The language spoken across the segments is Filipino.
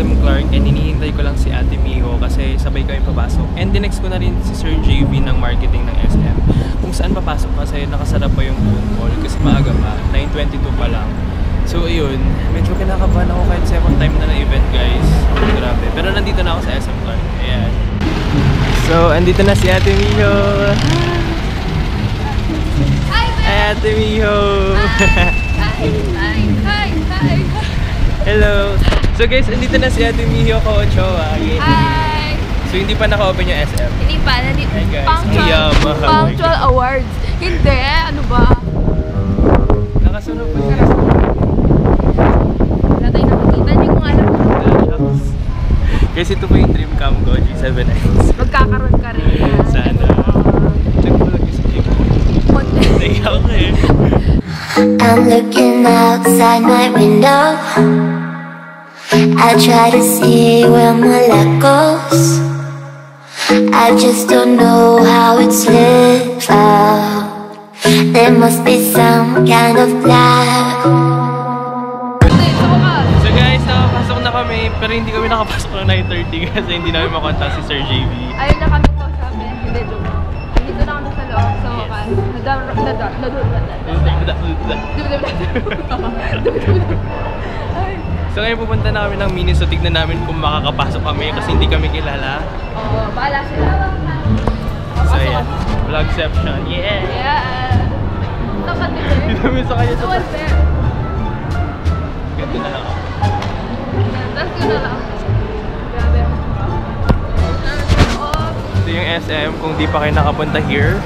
SM Clark and hinihintay ko lang si Ate Miho kasi sabay kami papasok. And dinext ko na rin si Sir JV ng marketing ng SM kung saan papasok kasi nakasarap pa yung buong mall kasi maaga pa, 9:22 pa lang. So ayun, medyo kinakabahan ako kahit second time na na-event guys. Grabe. Pero nandito na ako sa SM Clark. Ayan. So, andito na si Ate Miho. Hi Ate Miho! Hi! Hello! So guys, andito na si Ate Miho ko, Ochoa. Hi! So hindi pa naka-open yung SM? Hindi pa, nandito. Hi guys, Punctual awards. Hindi, ano ba? Nakasunod pa siya. Wala tayo nakikita, hindi ko alam. Guys, ito po yung dream cam ko, G7X. Magkakaroon ka rin. Sana. Nagpulag yung sa G ko. Naiyak ko eh. I'm looking outside my window. I try to see where my life goes. I just don't know how it's lived out. There must be some kind of plan. So guys, nakapasok na kami pero hindi kami nakapasok ng 9:30 kasi hindi namin makontak si Sir JV. Ayun na kami po sa amin. Hindi, joke. Dito na kami sa loob. So, So ngayon pupunta na kami ng mini so tignan namin kung makakapasok kami kasi hindi kami kilala. Oo, bahala sila. So ayan, vlogception. Yeah! Yeah! Dapat din eh. Dito kami sa kanya sa... What's there? Ganito na lang ako. Tapos ko na lang. Grabe. Ito yung SM kung di pa kayo nakapunta here.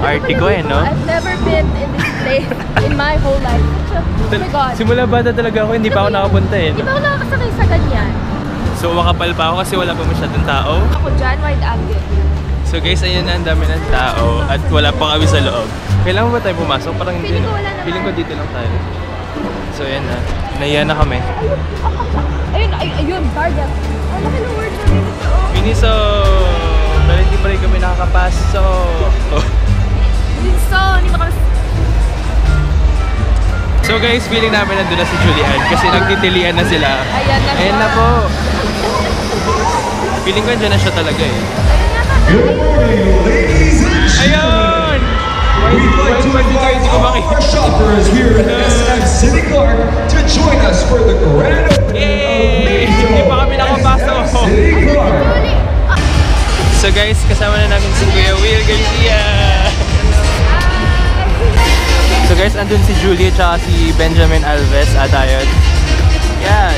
Artico eh, no? I've never been in this place in my whole life. Oh my God. Simula bata talaga ako, hindi pa ako nakapunta eh. Hindi pa ako nakakasakay sa ganyan. So makapal pa ako kasi wala pa masyadong tao. Ako dyan, wide angle. So guys, ayun na, ang dami ng tao at wala pa kami sa loob. Kailangan ba tayo pumasok? Parang hindi Feeling na. ko wala naman. Feeling ko dito lang tayo. So ayan na, naiya na kami. Ayun, target. Ang laki ng word na dito. Miniso! Pero hindi pa rin kami nakakapasok. So, hindi pa kami... So guys, feeling namin nandun na si Julian kasi nagtitilian na sila. Ayan na siya. Ayan na po. Feeling ko dyan na siya talaga eh. Good morning, ladies and gentlemen. Ayun! We'd like to invite all our shoppers here at SM City Clark to join us for the grand opening Yay! of Hindi pa kami nakapasok. SM City Clark. So guys, kasama na namin si Kuya Will Garcia. So guys, andun si Julie at si Benjamin Alves at ayun. Yan.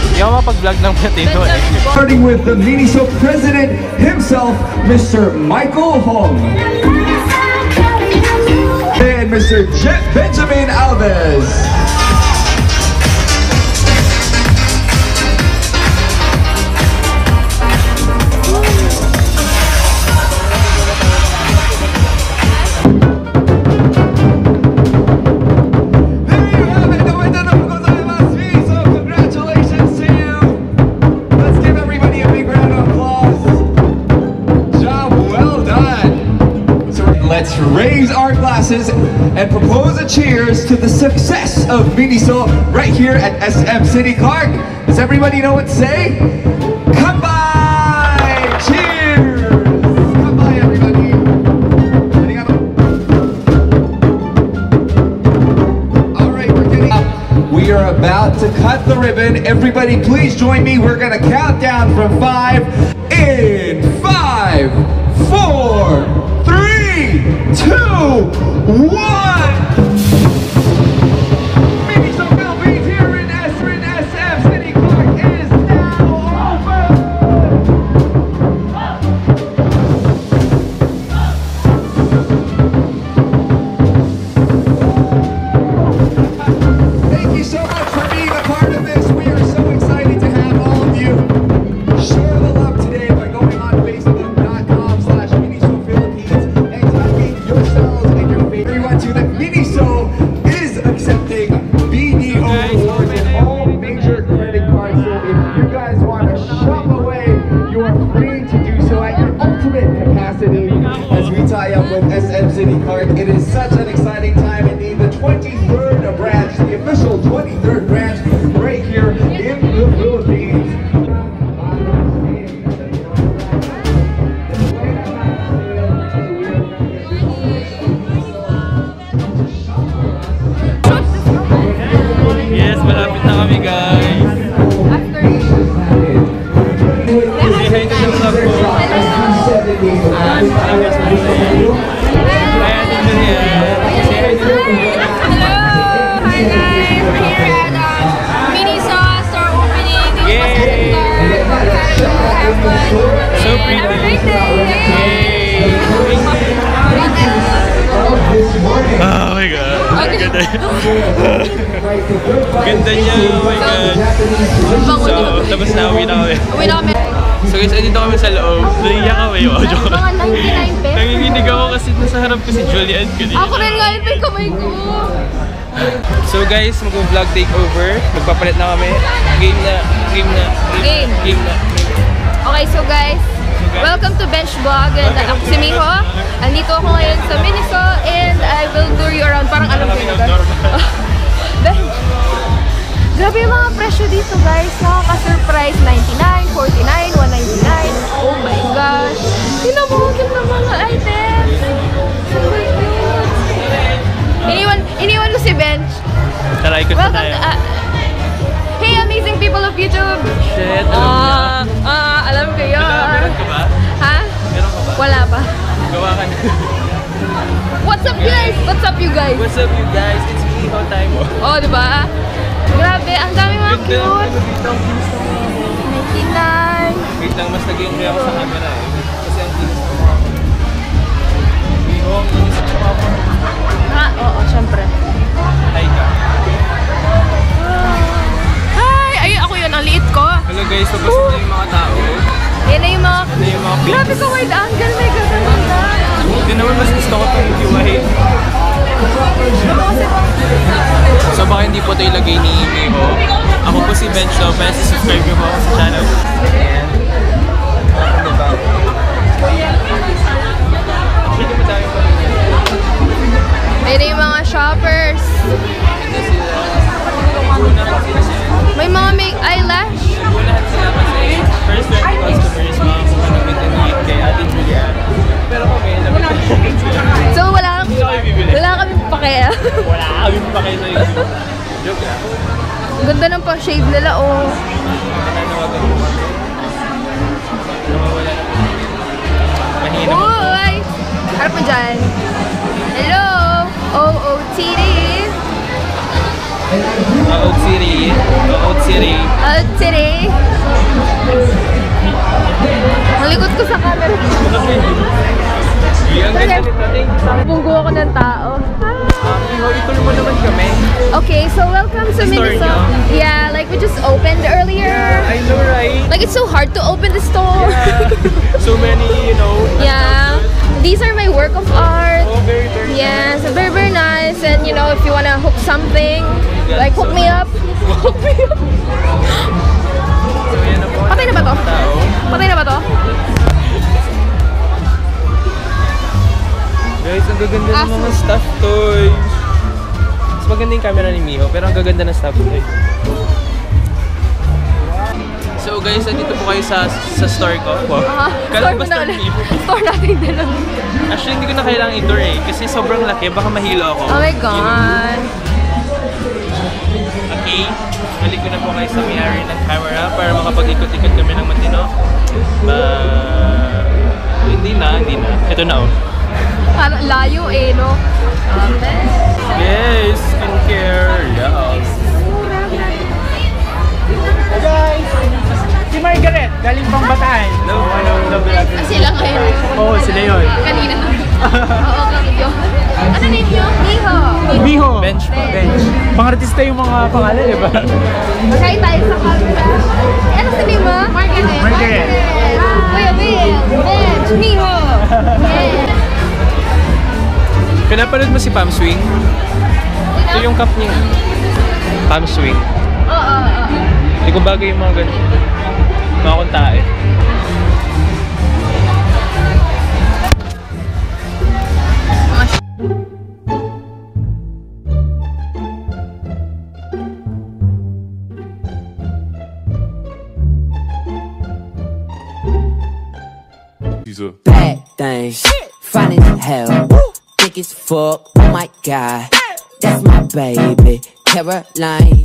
Hindi ako makapag-vlog ng Matino eh. Starting with the Miniso president himself, Mr. Michael Hong. And Mr. Benjamin Alves. Let's raise our glasses and propose a cheers to the success of Miniso right here at SM City Clark. Does everybody know what to say? Kanpai! Cheers! Kanpai, everybody! Alright, we're getting up. We are about to cut the ribbon. Everybody please join me. We're gonna count down from 5 in 5, 4, 3, 2, 1. Miniso Philippines here in SM City Clark is now open. Thank you so much for being a part of this. We are so excited to have all of you. Share the love today by going on Facebook.com/MinisoPhilippines and tagging yourselves and your favorite. Everyone to the Miniso Hello! Hi guys! We're here at Miniso store opening. Yay! Have fun. So pretty. Have a great day! Oh my god. Ganda. Ganda niya. Oh my god. So, tapos na uwi na kami. Uwi na kami. So guys, andito kami sa loob. Naiiyak kami. Oh, joke. Mga 99 pesos. Nanginginig ako kasi nasa harap ko si Julian kanina. Ako rin nga yun pa yung kamay ko. So guys, mag-vlog takeover. Magpapalit na kami. Game na. Okay, so guys, welcome to Bench Vlog. And ako si Miho. Andito ako ngayon sa Miniso and I will tour you around. Parang alam ko yun. Bench. Grabe yung mga presyo dito guys. Nakaka-surprise. 99, 49, 199. Oh my gosh. Tinamugin ng mga items. So cute. Iniwan ko si Bench. Tara, ikot na tayo. Hey amazing people of YouTube. Shit, alam niya. Alam ko yun. Meron ka ba? Ha? Meron ka ba? Wala pa. Gawa ka na. What's up guys? What's up you guys? What's up you guys? It's me, how time mo? Oh, diba? Grabe, ang dami mga Ganda. cute. Dito ang kinis ng mga mo. 99. Wait lang, mas nag-enjoy ako sa camera eh. Kasi ang kinis ng mga mo. Miho, ang kinis ng mga mo. Ha? Oo, syempre. Hi ka. Hi! Ayun, ako yun. Ang liit ko. Hello guys, so basta na yung mga tao. Yan na yung mga... Ano yung mga pics? Grabe ka wide angle. May gaganda. Hindi naman mas gusto ko itong iwahin. So baka hindi po ito ilagay ni Miho. Ako po si Bench Lopez. Subscribe nyo po ako sa channel. Ayan. Diba? Actually, madami pa rin. Ayun na yung mga shoppers. Ganda sila. Una kasi na siya. May mga make eyelash. Unahan sila kasi first 20 customers makakuha ng meet and greet kay Ate Julian. Pero kami, nabigyan sila. So wala kami pakaya. Wala kami pa kayo sa YouTube. Joke lang. Ang ganda ng pa-shave nila, oh. Nananawagan mo kami. Nawawala na po. Mahina mo. Uy! Harap mo dyan. Hello! OOTD. Oat City. Oat City. OOTD. Ang likod ko sa camera. Ang ganda nito. Thank you sa akin. Bunggo ako ng tao. Miho, itul mo naman kami. Okay, so welcome to Store Miniso. nyo? Yeah, like we just opened earlier. I know, right? Like it's so hard to open the store. So many, you know. Yeah. These are my work of art. Oh, very, very Yeah, so very, very nice. And you know, if you wanna hook something, like hook me up. Hook me up. So, yan na po. Patay na ba to? Tao. Patay na ba to? Guys, ang gaganda ng mga stuffed toys. Mas maganda yung camera ni Miho, pero ang gaganda ng stuffed toys. So guys, nandito po kayo sa store ko. Wow. Kala ko ba store ni Miho? Store natin din. Actually, hindi ko na kailangang i-door eh. Kasi sobrang laki, baka mahilo ako. Oh my God. Okay, balik ko na po kayo sa may-ari ng camera para makapag-ikot-ikot kami ng matino. Hindi na. Ito na oh. Parang layo eh, no? Yes, skincare. Yes. Hey guys! Si Margaret, galing pang Bataan. No, Sila ngayon. Oo, sila yun. Kanina. Oo, kami yun. Ano name nyo? Miho. Miho. Bench pa. Bench. Pang-artista yung mga pangalan, di ba? Magkain tayo sa camera. Eh, ano sa name mo? Margaret. Margaret. Kuya Will. Bench. Miho. Yes. Pinapanood mo si Palm Swing? Ito yung cup niya. Palm Swing. Oo. Hindi ko bagay yung mga ganun. Mga kuntae. Bad things, fine as hell, thick as fuck. Oh my God, that's my baby, Caroline.